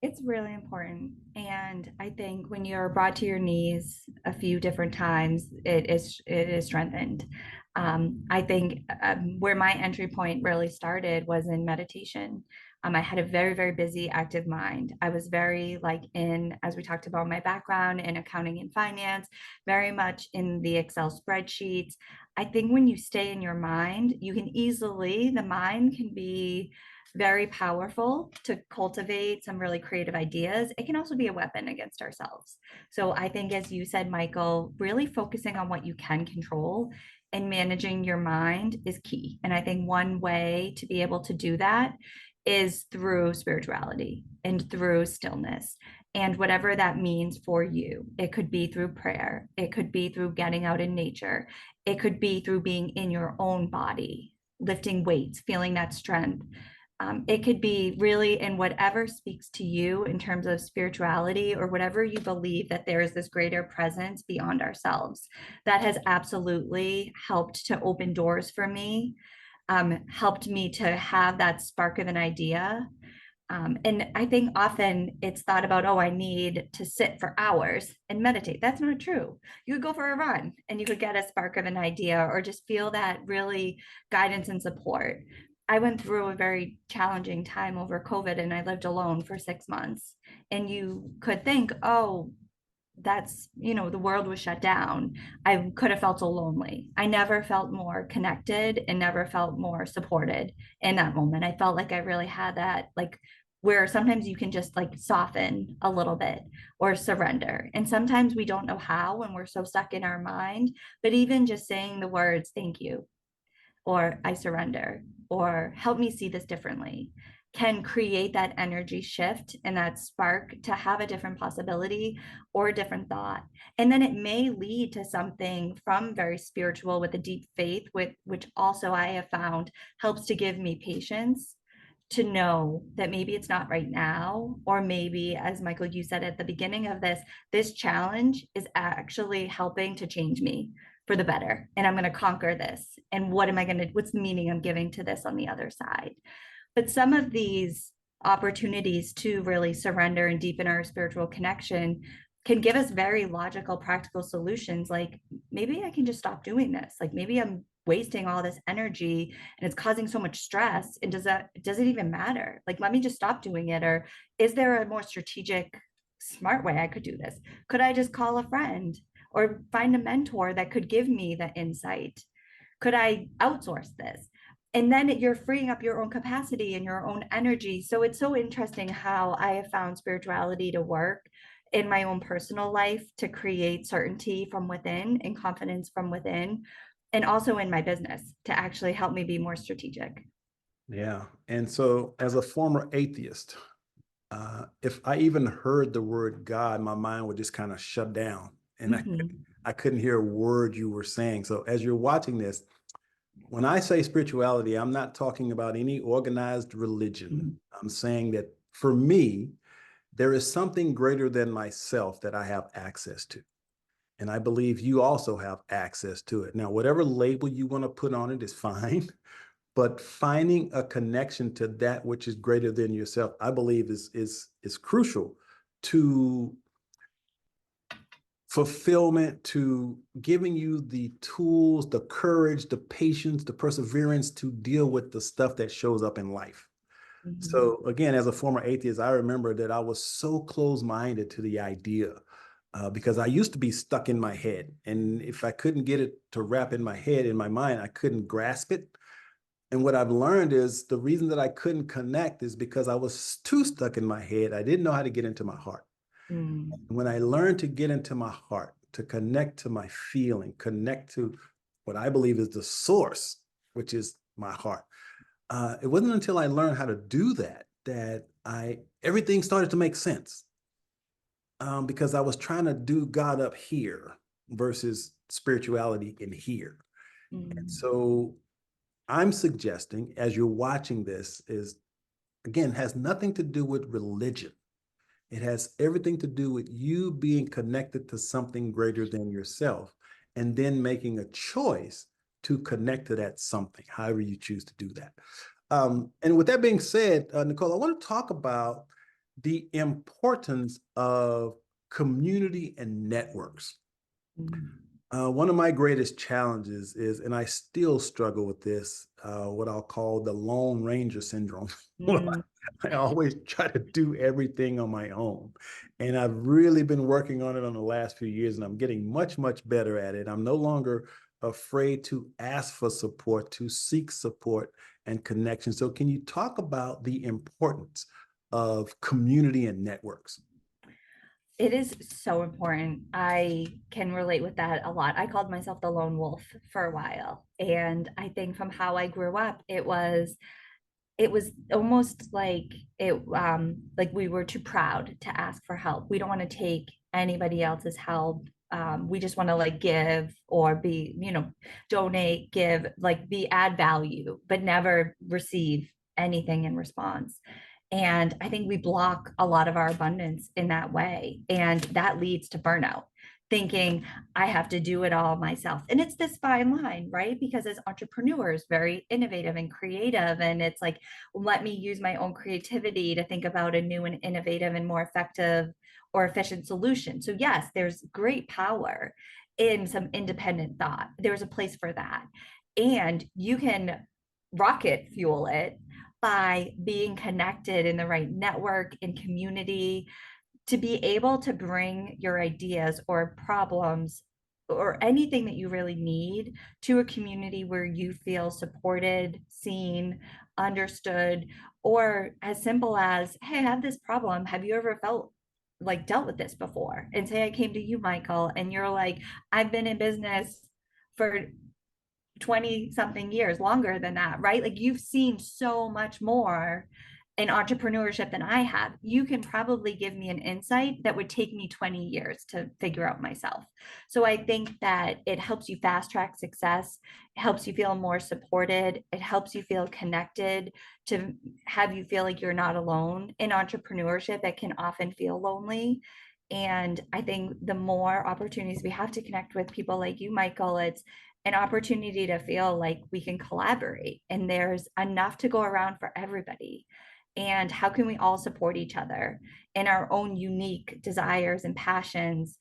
It's really important. And I think when you're brought to your knees a few different times, it is strengthened. I think where my entry point really started was in meditation. I had a very, very busy, active mind. I was very like in, as we talked about, my background in accounting and finance, very much in the Excel spreadsheets. I think when you stay in your mind, you can easily, the mind can be very powerful to cultivate some really creative ideas. It can also be a weapon against ourselves. So I think, as you said, Michael, really focusing on what you can control and managing your mind is key. And I think one way to be able to do that is through spirituality and through stillness. And whatever that means for you, it could be through prayer, it could be through getting out in nature, it could be through being in your own body, lifting weights, feeling that strength. It could be really in whatever speaks to you in terms of spirituality or whatever you believe that there is this greater presence beyond ourselves. That has absolutely helped to open doors for me, helped me to have that spark of an idea. And I think often it's thought about, oh, I need to sit for hours and meditate. That's not true. You could go for a run and you could get a spark of an idea or just feel that really guidance and support. I went through a very challenging time over COVID and I lived alone for 6 months. And you could think, oh, that's, the world was shut down. I could have felt so lonely. I never felt more connected and never felt more supported in that moment. I felt like I really had that, like, where sometimes you can just like soften a little bit or surrender. And sometimes we don't know how when we're so stuck in our mind, but even just saying the words, thank you, or I surrender, or help me see this differently, can create that energy shift and that spark to have a different possibility or a different thought. And then it may lead to something from very spiritual with a deep faith, with which also I have found helps to give me patience to know that maybe it's not right now, or maybe, as Michael, you said at the beginning of this challenge is actually helping to change me for the better. And I'm going to conquer this. And what's the meaning I'm giving to this on the other side? But some of these opportunities to really surrender and deepen our spiritual connection can give us very logical, practical solutions. Like, maybe I can just stop doing this. Like, maybe I'm wasting all this energy and it's causing so much stress. And does it even matter? Like, let me just stop doing it. Or is there a more strategic, smart way I could do this? Could I just call a friend or find a mentor that could give me the insight? Could I outsource this? And then you're freeing up your own capacity and your own energy. So it's so interesting how I have found spirituality to work in my own personal life to create certainty from within and confidence from within, and also in my business to actually help me be more strategic. Yeah. And so, as a former atheist, if I even heard the word God, my mind would just kind of shut down, and Mhm. I couldn't hear a word you were saying. So, as you're watching this, when I say spirituality, I'm not talking about any organized religion. Mhm. I'm saying that for me, there is something greater than myself that I have access to. And I believe you also have access to it. Now, whatever label you want to put on it is fine, but finding a connection to that which is greater than yourself, I believe is crucial to fulfillment, to giving you the tools, the courage, the patience, the perseverance to deal with the stuff that shows up in life. Mhm. So again, as a former atheist, I remember that I was so close-minded to the idea because I used to be stuck in my head. And if I couldn't get it to wrap in my head, in my mind, I couldn't grasp it. And what I've learned is the reason that I couldn't connect is because I was too stuck in my head. I didn't know how to get into my heart. Mm. When I learned to get into my heart, to connect to my feeling, connect to what I believe is the source, which is my heart. It wasn't until I learned how to do that that I everything started to make sense. Because I was trying to do God up here versus spirituality in here. And Mm. so I'm suggesting, as you're watching this, is again, has nothing to do with religion. It has everything to do with you being connected to something greater than yourself and then making a choice to connect to that something, however you choose to do that. And with that being said, Nicole, I want to talk about the importance of community and networks. Mm. One of my greatest challenges is, and I still struggle with this, what I'll call the Lone Ranger syndrome. Mm. I always try to do everything on my own. And I've really been working on it on the last few years, and I'm getting much, much better at it. I'm no longer afraid to ask for support, to seek support and connection. So, can you talk about the importance of community and networks? It is so important. I can relate with that a lot. I called myself the lone wolf for a while. And I think from how I grew up, it was almost like we were too proud to ask for help. We don't want to take anybody else's help. We just want to like give or be, donate, give, like be add value, but never receive anything in response. And I think we block a lot of our abundance in that way. And that leads to burnout, thinking I have to do it all myself. And it's this fine line, right? Because as entrepreneurs, very innovative and creative. And it's like, let me use my own creativity to think about a new and innovative and more effective or efficient solution. So, yes, there's great power in some independent thought. There's a place for that. And you can rocket fuel it by being connected in the right network and community to be able to bring your ideas or problems or anything that you really need to a community where you feel supported, seen, understood, or as simple as, hey, I have this problem. Have you ever felt like dealt with this before? And say I came to you, Michael, and you're like, I've been in business for 20 something years, longer than that, right? Like you've seen so much more in entrepreneurship than I have. You can probably give me an insight that would take me 20 years to figure out myself. So I think that it helps you fast track success, it helps you feel more supported, it helps you feel connected, to have you feel like you're not alone in entrepreneurship that can often feel lonely. And I think the more opportunities we have to connect with people like you, Michael, it's an opportunity to feel like we can collaborate and there's enough to go around for everybody. And how can we all support each other in our own unique desires and passions?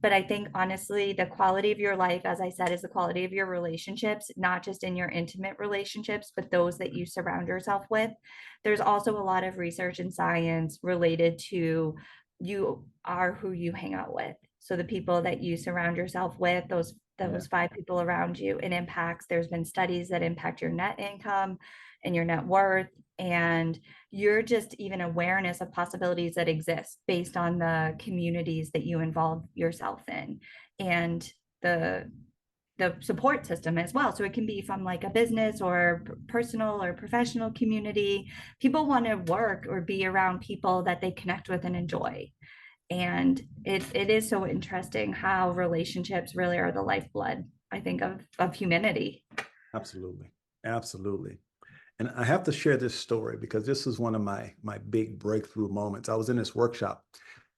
But I think honestly, the quality of your life, as I said, is the quality of your relationships, not just in your intimate relationships, but those that you surround yourself with. There's also a lot of research and science related to you are who you hang out with. So the people that you surround yourself with, those five people around you, it impacts. There's been studies that impact your net income and your net worth, and you're just even awareness of possibilities that exist based on the communities that you involve yourself in, and the support system as well. So it can be from like a business or personal or professional community. People want to work or be around people that they connect with and enjoy. And it is so interesting how relationships really are the lifeblood, I think, of humanity. Absolutely. Absolutely. And I have to share this story because this is one of my big breakthrough moments. I was in this workshop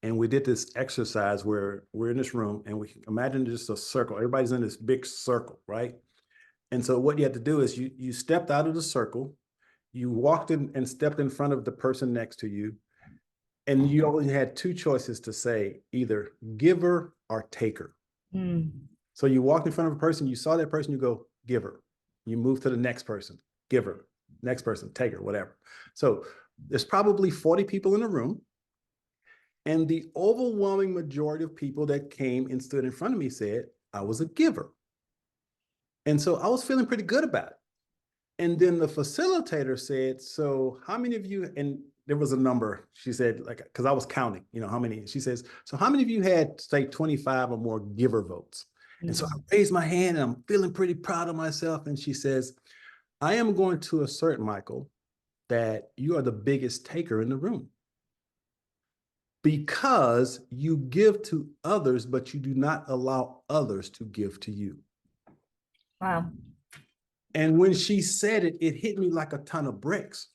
and we did this exercise where we're in this room and we imagine just a circle. Everybody's in this big circle, right? And so what you have to do is you stepped out of the circle, you walked in and stepped in front of the person next to you, and you only had two choices to say, either giver or taker. Mm. So you walked in front of a person, you saw that person, you go, giver. You move to the next person, giver, next person, taker, whatever. So there's probably 40 people in the room. And the overwhelming majority of people that came and stood in front of me said, I was a giver. And so I was feeling pretty good about it. And then the facilitator said, so how many of you, and there was a number, she said, like, because I was counting, how many, she says, so how many of you had, say, 25 or more giver votes? And so I raised my hand and I'm feeling pretty proud of myself. And she says, I am going to assert, Michael, that you are the biggest taker in the room because you give to others, but you do not allow others to give to you. Wow. And when she said it, it hit me like a ton of bricks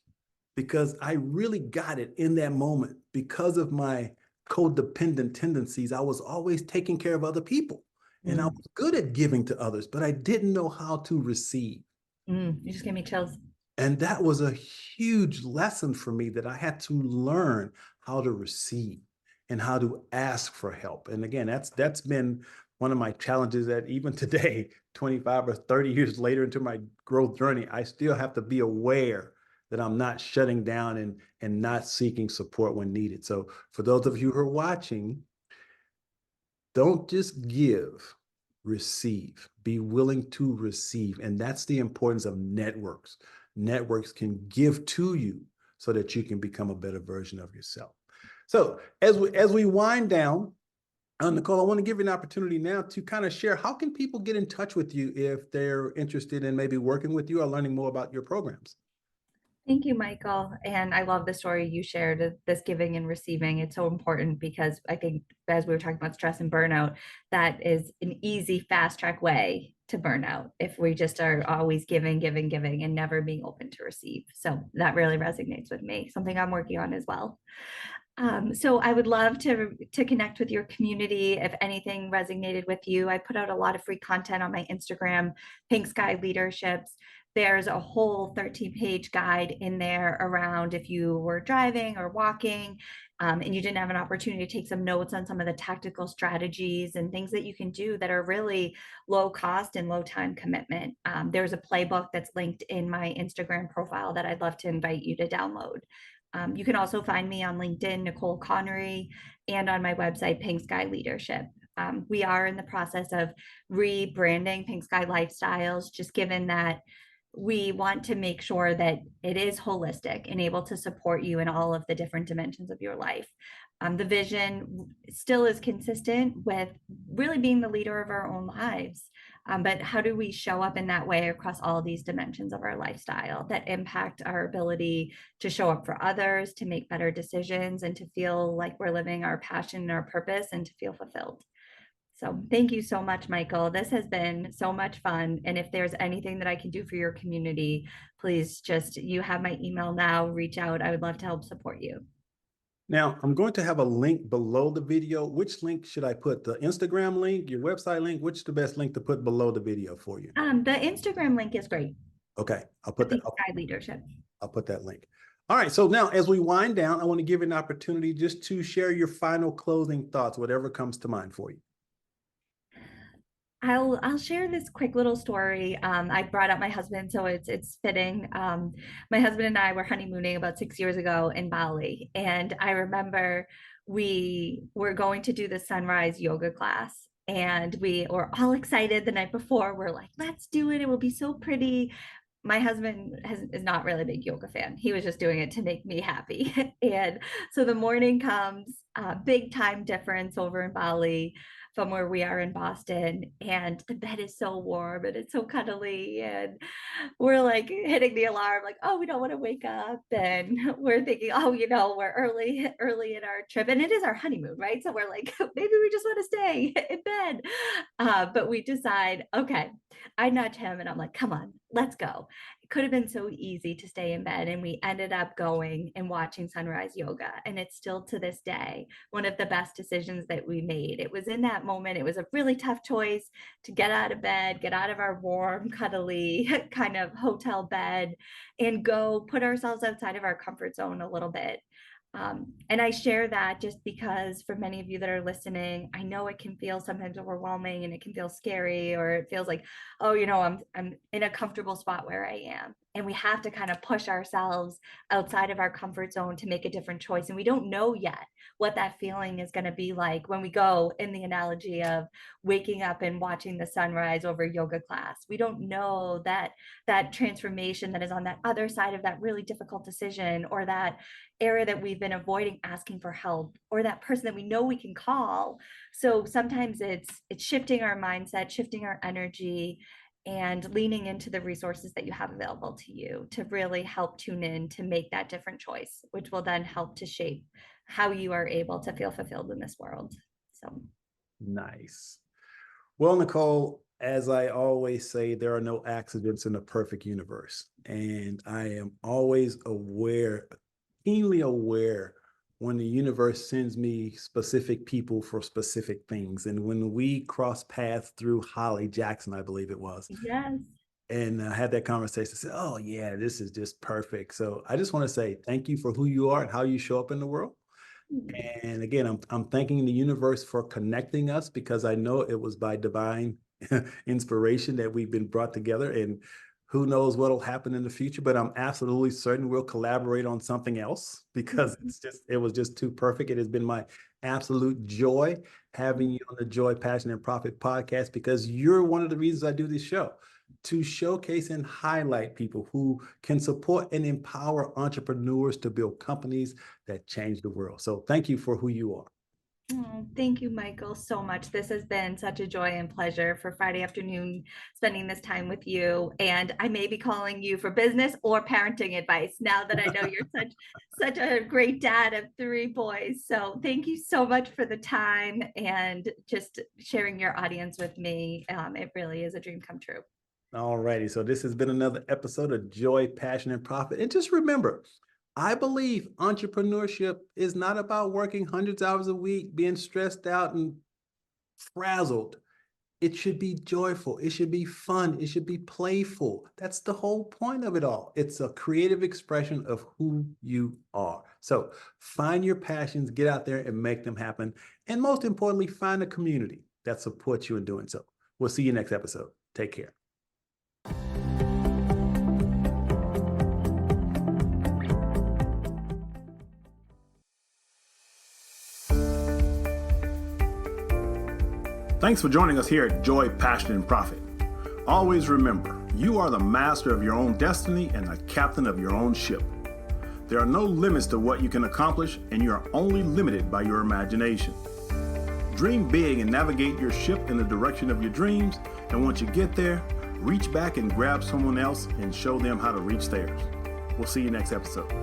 because I really got it in that moment. Because of my codependent tendencies, I was always taking care of other people. And I was good at giving to others, but I didn't know how to receive. You just gave me chills. And that was a huge lesson for me that I had to learn how to receive and how to ask for help. And again, that's been one of my challenges that even today, 25 or 30 years later into my growth journey, I still have to be aware that I'm not shutting down and not seeking support when needed. So for those of you who are watching, don't just give, receive. Be willing to receive. And that's the importance of networks. Networks can give to you so that you can become a better version of yourself. So as we wind down, Nicole, I want to give you an opportunity now to kind of share how can people get in touch with you if they're interested in maybe working with you or learning more about your programs? Thank you, Michael. And I love the story you shared of this giving and receiving. It's so important because I think, as we were talking about stress and burnout, that is an easy, fast track way to burnout if we just are always giving, giving, giving, and never being open to receive. So that really resonates with me, something I'm working on as well. So I would love to connect with your community. If anything resonated with you, I put out a lot of free content on my Instagram, Pink Sky Leaderships. There's a whole 13-page guide in there around if you were driving or walking, and you didn't have an opportunity to take some notes on some of the tactical strategies and things that you can do that are really low cost and low time commitment. There's a playbook that's linked in my Instagram profile that I'd love to invite you to download. You can also find me on LinkedIn, Nicole Connery, and on my website, Pink Sky Leadership. We are in the process of rebranding Pink Sky Lifestyles, just given that we want to make sure that it is holistic and able to support you in all of the different dimensions of your life. The vision still is consistent with really being the leader of our own lives. But how do we show up in that way across all these dimensions of our lifestyle that impact our ability to show up for others, to make better decisions, and to feel like we're living our passion and our purpose and to feel fulfilled? So thank you so much, Michael. This has been so much fun. And if there's anything that I can do for your community, please you have my email now, reach out. I would love to help support you. Now, I'm going to have a link below the video. Which link should I put? The Instagram link, your website link? Which is the best link to put below the video for you? The Instagram link is great. Okay, I'll put that. Sky Leadership. I'll put that link. All right. So now as we wind down, I want to give you an opportunity just to share your final closing thoughts, whatever comes to mind for you. I'll share this quick little story. I brought up my husband, so it's fitting. My husband and I were honeymooning about 6 years ago in Bali, and I remember we were going to do the sunrise yoga class, and we were all excited the night before. We're like, let's do it. It will be so pretty. My husband is not really a big yoga fan. He was just doing it to make me happy. And so the morning comes, big time difference over in Bali from where we are in Boston. And the bed is so warm and it's so cuddly. And we're like hitting the alarm, like, oh, we don't want to wake up. And we're thinking, oh, we're early in our trip. And it is our honeymoon, right? So we're like, maybe we just want to stay in bed. But we decide, okay, I nudge him and I'm like, come on, let's go. It could have been so easy to stay in bed. And we ended up going and watching sunrise yoga. And it's still to this day one of the best decisions that we made. It was in that moment, it was a really tough choice to get out of bed, get out of our warm, cuddly kind of hotel bed, and go put ourselves outside of our comfort zone a little bit. And I share that just because for many of you that are listening, I know it can feel sometimes overwhelming and it can feel scary, or it feels like, oh, I'm in a comfortable spot where I am. And we have to kind of push ourselves outside of our comfort zone to make a different choice. And we don't know yet what that feeling is going to be like when we go in the analogy of waking up and watching the sunrise over yoga class. We don't know that transformation that is on that other side of that really difficult decision, or that area that we've been avoiding asking for help, or that person that we know we can call. So sometimes it's shifting our mindset, shifting our energy, and leaning into the resources that you have available to you to really help tune in to make that different choice, which will then help to shape how you are able to feel fulfilled in this world. So Nice. Well, Nicole, as I always say, there are no accidents in a perfect universe. And I am always aware, keenly aware, when the universe sends me specific people for specific things. And when we crossed paths through Holly Jackson, I believe it was, yes. and had that conversation, said, oh yeah, this is just perfect. So I just want to say thank you for who you are and how you show up in the world. And again, I'm thanking the universe for connecting us, because I know it was by divine inspiration that we've been brought together, and who knows what'll happen in the future, but I'm absolutely certain we'll collaborate on something else, because it was just too perfect. It has been my absolute joy having you on the Joy, Passion, and Profit podcast, because you're one of the reasons I do this show, to showcase and highlight people who can support and empower entrepreneurs to build companies that change the world. So thank you for who you are. Oh, thank you, Michael, so much. This has been such a joy and pleasure for Friday afternoon, spending this time with you. And I may be calling you for business or parenting advice now that I know you're such a great dad of 3 boys. So thank you so much for the time and just sharing your audience with me. It really is a dream come true. All righty. So this has been another episode of Joy, Passion, and Profit. And just remember, I believe entrepreneurship is not about working hundreds of hours a week, being stressed out and frazzled. It should be joyful. It should be fun. It should be playful. That's the whole point of it all. It's a creative expression of who you are. So find your passions, get out there and make them happen. And most importantly, find a community that supports you in doing so. We'll see you next episode. Take care. Thanks for joining us here at Joy, Passion, and Profit. Always remember, you are the master of your own destiny and the captain of your own ship. There are no limits to what you can accomplish, and you are only limited by your imagination. Dream big and navigate your ship in the direction of your dreams, and once you get there, reach back and grab someone else and show them how to reach theirs. We'll see you next episode.